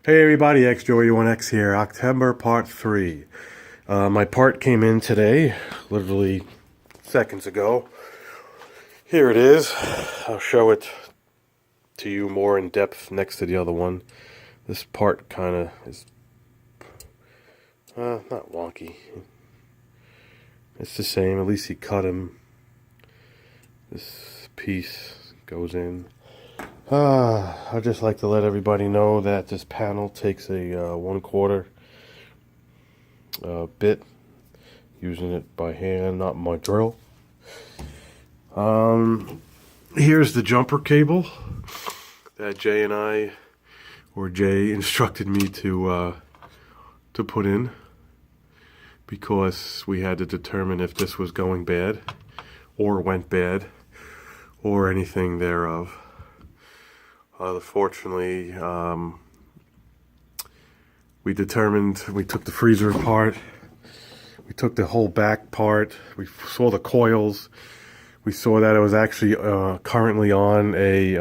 Hey everybody, XJoey1X here, Octember part 3. My part came in today, literally seconds ago. Here it is. I'll show it to you more in depth next to the other one. This part kind of is not wonky. It's the same, at least he cut him. This piece goes in. I'd just like to let everybody know that this panel takes a 1/4 bit, using it by hand, not my drill. Here's the jumper cable that Jay instructed me to put in, because we had to determine if this was going bad or went bad or anything thereof. Fortunately, we took the freezer apart, we took the whole back part, we saw the coils, we saw that it was actually currently on a,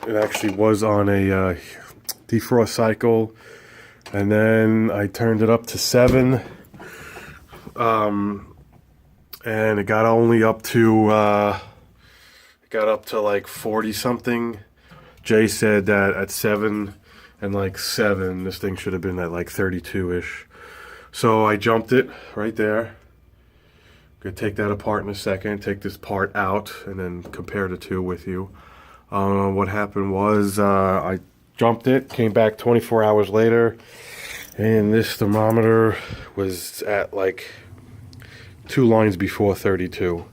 it actually was on a defrost cycle, and then I turned it up to 7, and it got only up to, got up to like 40 something. Jay said that at 7 and like 7, this thing should have been at like 32-ish. So I jumped it right there. Gonna take that apart in a second, take this part out, and then compare the two with you. What happened was I jumped it, came back 24 hours later, and this thermometer was at like 2 lines before 32.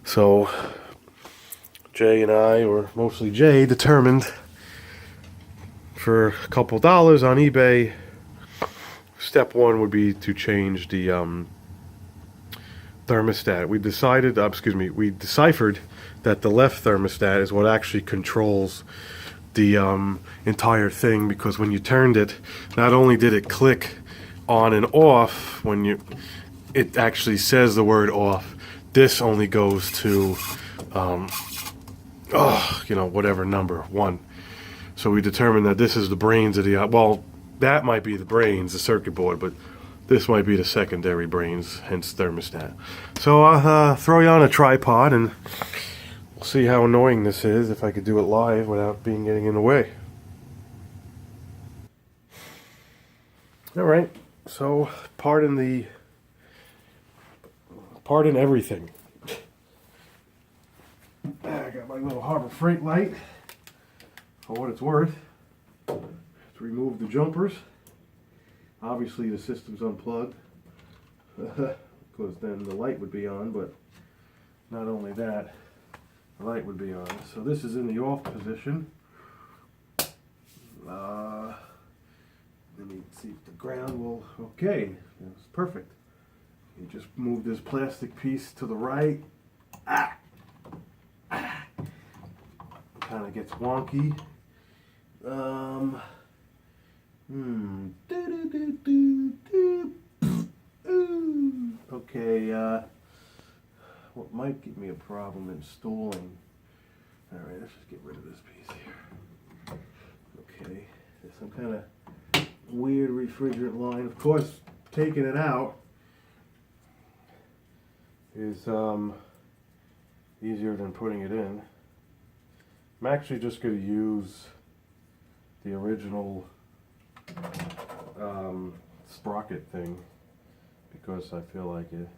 So Jay and I, or mostly Jay, determined for a couple dollars on eBay, step 1 would be to change the thermostat. We deciphered that the left thermostat is what actually controls the entire thing, because when you turned it, not only did it click on and off when it actually says the word off, this only goes to whatever number, 1. So we determined that this is the brains of the, well, that might be the brains, the circuit board, but this might be the secondary brains, hence thermostat. So I'll throw you on a tripod and we'll see how annoying this is, if I could do it live without getting in the way. Alright, so pardon everything. I got my little Harbor Freight light, for what it's worth, to remove the jumpers. Obviously the system's unplugged, because then the light would be on, but not only that, the light would be on. So this is in the off position. Let me see if the ground will, okay, that's perfect. You just move this plastic piece to the right. Kind of gets wonky. Okay, what might give me a problem installing. Alright, let's just get rid of this piece here. Okay, there's some kind of weird refrigerant line. Of course, taking it out is easier than putting it in. I'm actually just going to use the original sprocket thing, because I feel like it.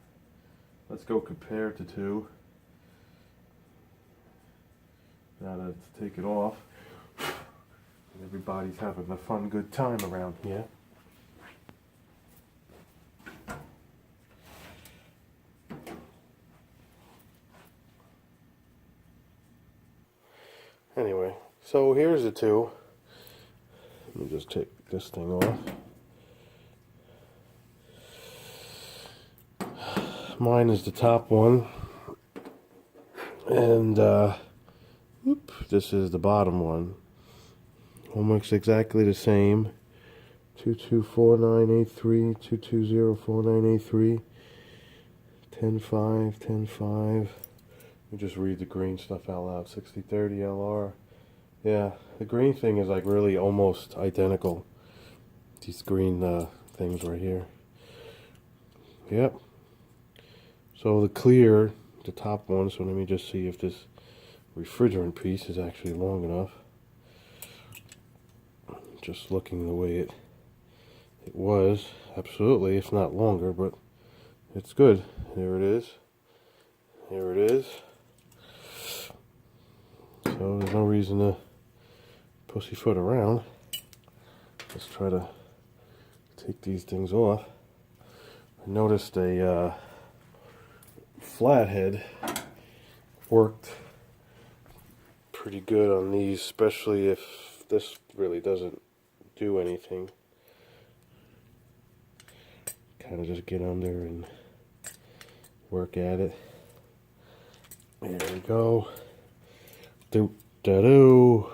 Let's go compare the two. Now let's take it off. Everybody's having a fun, good time around here. Anyway, so here's the two. Let me just take this thing off. Mine is the top one, and this is the bottom one. Almost exactly the same. 224983, 2204983, 10.5, 10.5. Let me just read the green stuff out loud. 6030 LR, Yeah, the green thing is like really almost identical. These green things right here. Yep. So the clear, the top one, so let me just see if this refrigerant piece is actually long enough. Just looking the way it was, absolutely, it's not longer, but it's good. There it is. There it is. So there's no reason to pussyfoot around. Let's try to take these things off. I noticed a flathead worked pretty good on these, especially if this really doesn't do anything. Kind of just get under and work at it. There we go. Do-da-do.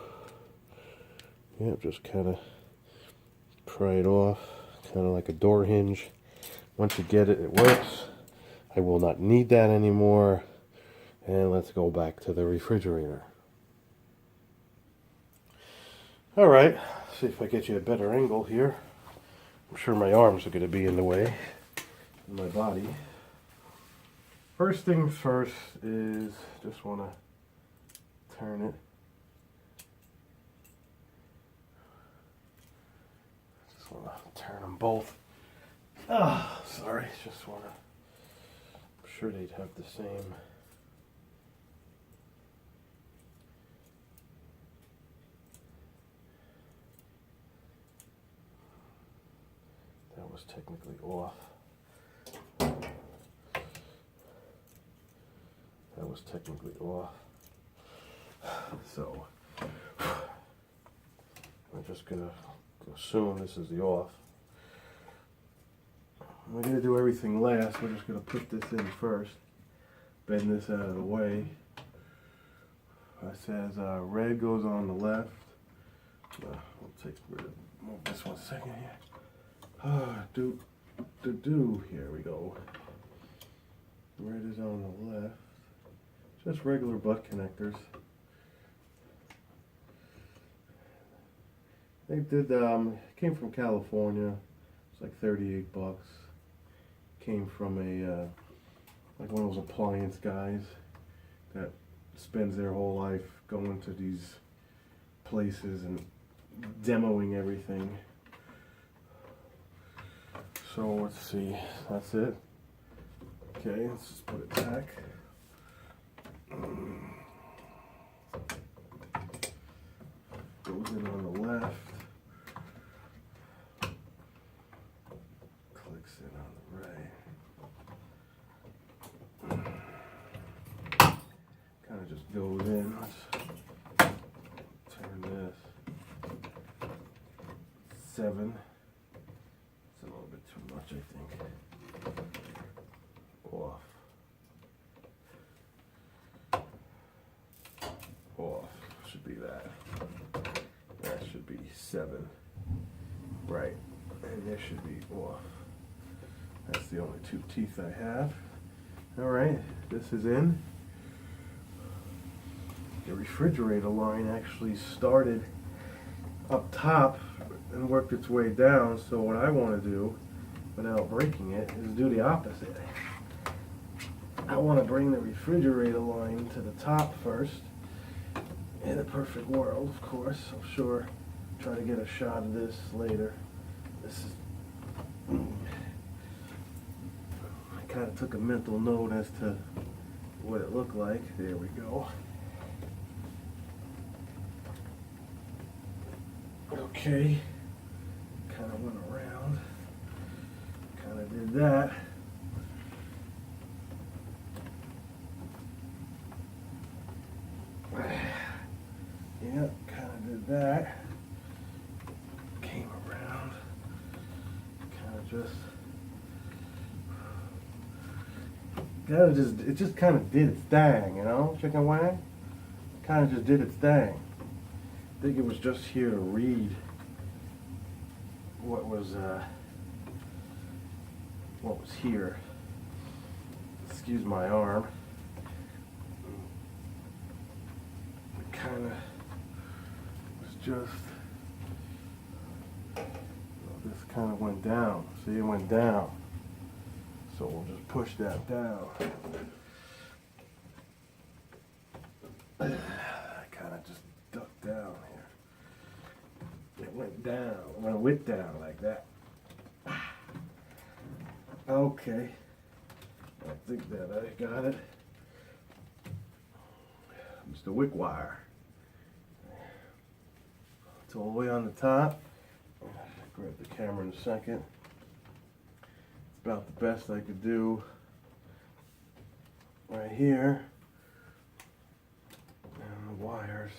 Yep, just kind of pry it off, kind of like a door hinge. Once you get it, it works. I will not need that anymore. And let's go back to the refrigerator. All right, see if I get you a better angle here. I'm sure my arms are going to be in the way, and my body. First things first is just want to turn it. Just want to turn them both. Ah, sorry, just want to. I'm sure they'd have the same. That was technically off. That was technically off. So I'm just gonna assume this is the off. We're gonna do everything last. We're just gonna put this in first. Bend this out of the way. It says red goes on the left. We'll move this 1 second here. Here we go. Red is on the left. Just regular butt connectors. They did, came from California. It's like 38 bucks. Came from a, like one of those appliance guys that spends their whole life going to these places and demoing everything. So let's see, that's it. Okay, let's just put it back. Goes in on the left. Clicks in on the right. Kind of just goes in. Let's turn this. 7. It's a little bit too much, I think. Off. Off. Should be that. That should be 7. Right. And there should be off. That's the only 2 teeth I have. Alright, this is in. The refrigerator line actually started up top and worked its way down, so what I want to do without breaking it is do the opposite. I want to bring the refrigerator line to the top first. In a perfect world, of course. I'm sure try to get a shot of this later. This is I kind of took a mental note as to what it looked like. There we go. Okay, kind of went around, kind of did that. Yep, kind of did that. Came around, it just kind of did its thing, you know, chicken wing? Kind of just did its thing. I think it was just here to read what was here. Excuse my arm. Kind of just, this kind of went down. See, it went down. So we'll just push that down. I kind of just ducked down here. It went down, went down like that. Okay. I think that I got it. It's the wick wire. It's all the way on the top. I'll grab the camera in a second. It's about the best I could do right here. And the wires.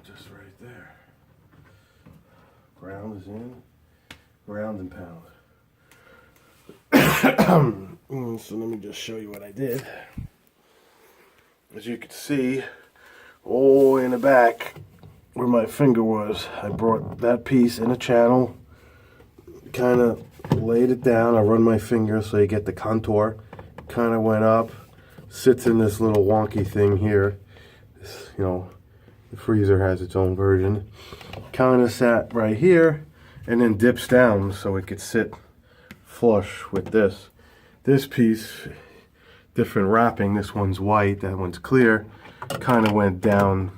Just right there. Ground is in. Ground and pound. So let me just show you what I did. As you can see, all in the back where my finger was, I brought that piece in a channel, kind of laid it down. I run my finger so you get the contour. Kind of went up, sits in this little wonky thing here. This, you know, the freezer has its own version. Kind of sat right here and then dips down so it could sit flush with this. This piece, different wrapping. This one's white, that one's clear. Kind of went down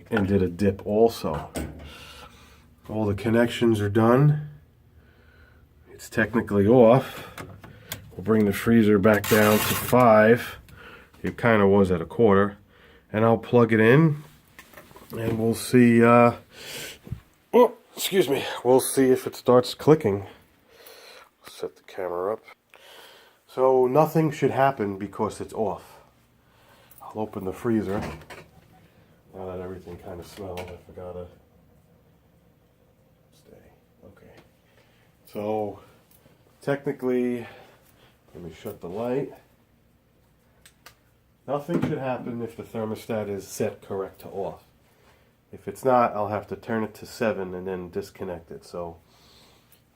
and did a dip also. All the connections are done. It's technically off. We'll bring the freezer back down to 5. It kind of was at a quarter. And I'll plug it in and we'll see, oh, excuse me. We'll see if it starts clicking. Set the camera up. So nothing should happen because it's off. I'll open the freezer. Now that everything kind of smells, I forgot to stay. Okay. So technically, let me shut the light. Nothing should happen if the thermostat is set correct to off. If it's not, I'll have to turn it to 7 and then disconnect it. So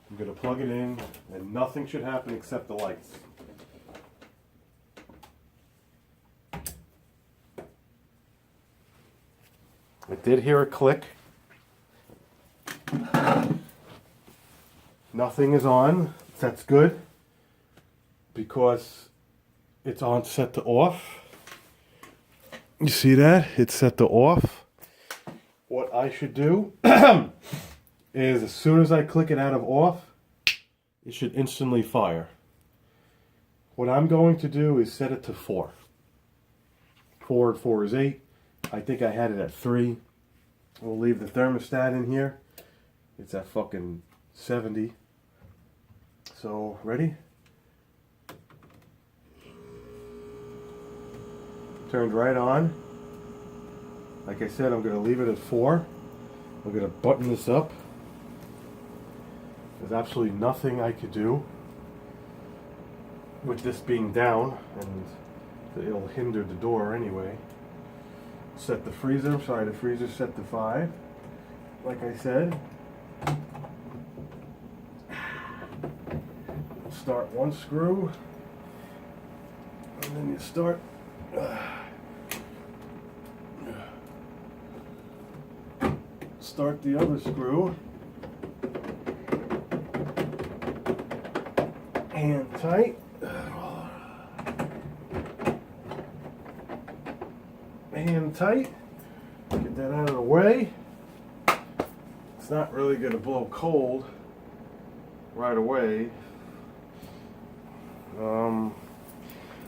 I'm going to plug it in and nothing should happen except the lights. I did hear a click. Nothing is on. That's good because it's on set to off. You see that? It's set to off. What I should do is as soon as I click it out of off, it should instantly fire. What I'm going to do is set it to 4. 4 is 8. I think I had it at 3. We'll leave the thermostat in here. It's at fucking 70. So, ready? Turned right on. Like I said, I'm going to leave it at 4. I'm going to button this up. There's absolutely nothing I could do with this being down, and it'll hinder the door anyway. Set the freezer, the freezer's set to 5. Like I said, start one screw, and then you start the other screw. Hand tight. Hand tight. Get that out of the way. It's not really going to blow cold right away.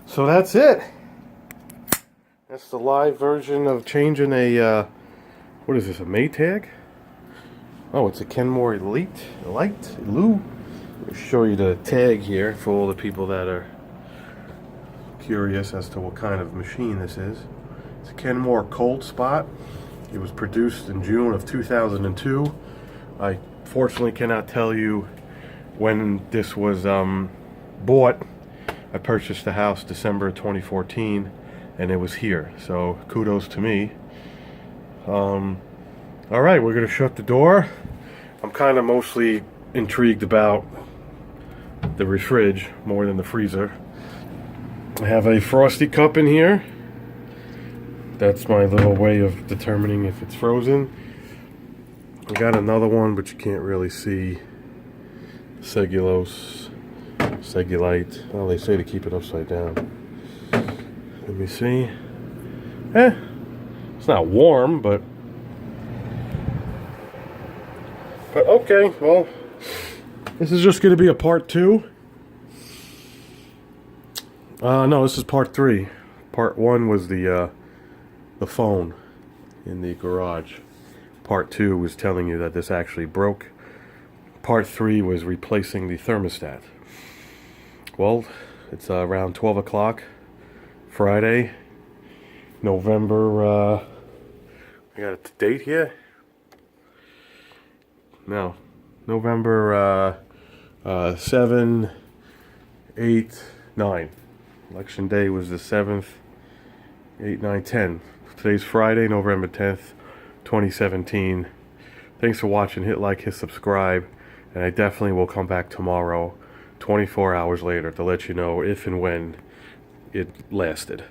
So that's it. That's the live version of changing a, what is this, a Maytag? Oh, it's a Kenmore Elite. Let me show you the tag here for all the people that are curious as to what kind of machine this is. It's a Kenmore Coldspot. It was produced in June of 2002. I fortunately cannot tell you when this was bought. I purchased the house December 2014 and it was here, so kudos to me. Alright, we're gonna shut the door. I'm kind of mostly intrigued about the fridge more than the freezer. I have a frosty cup in here. that's my little way of determining if it's frozen. I got another one, but you can't really see. Cellulite. Well, they say to keep it upside down. Let me see. It's not warm, but okay. Well, this is just going to be a part 2. No, this is part 3. Part 1 was the phone in the garage. Part 2 was telling you that this actually broke. Part 3 was replacing the thermostat. Well, it's around 12 o'clock, Friday, November, I got a date here? No, November 7, 8, 9. Election day was the 7th, 8, 9, 10. Today's Friday, November 10th, 2017. Thanks for watching. Hit like, hit subscribe, and I definitely will come back tomorrow, 24 hours later, to let you know if and when it lasted.